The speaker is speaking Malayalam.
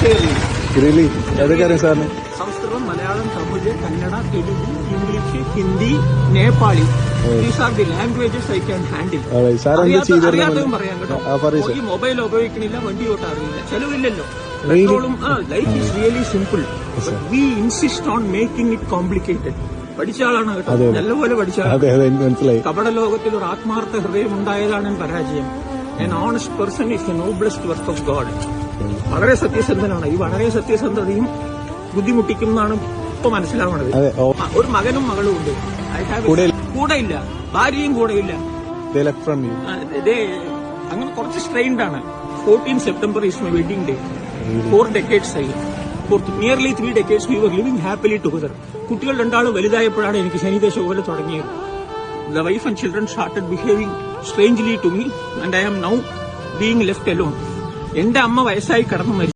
say really? ഏതൊക്കെ സാറിന്? Samskritham, Malayalam, Tamil, Kannada, Telugu, English, Hindi, Nepali. These are the languages I can handle. അറിയാത്തതും പറയാം കേട്ടോ. ഈ മൊബൈൽ ഉപയോഗിക്കണില്ല, വണ്ടി ഓട്ടാറില്ല, ചെലവില്ലല്ലോ. പെട്രോളും. Life is really simple. We insist on making it complicated. പഠിച്ച ആളാണ് കേട്ടോ, നല്ലപോലെ പഠിച്ച ആളാണ്. കപട ലോകത്തിൽ ഒരു ആത്മാർത്ഥ ഹൃദയം ഉണ്ടായതാണ് പരാജയം. An honest person is the noblest work of God. വളരെ സത്യസന്ധനാണ്. ഈ വളരെ സത്യസന്ധതയും ബുദ്ധിമുട്ടിക്കുന്നതാണ് ഇപ്പൊ മനസ്സിലാവണത്. ഒരു മകനും മകളും ഉണ്ട്. കൂടെ ഇല്ല, ഭാര്യയും കൂടെ ഇല്ല. അങ്ങനെ കുറച്ച് സ്ട്രെയിൻഡ് ആണ്. 14 September is my wedding day. 4 decades ആയി. For nearly 3 decades we were living happily together. കുട്ടികൾ രണ്ടാളും വലുതായപ്പോഴാണ് എനിക്ക് ശനിദശ പോലെ തുടങ്ങിയത്. The wife and children started behaving strangely to me and I am now being left alone. എന്റെ അമ്മ വയസ്സായി കടന്നു മരിച്ചു.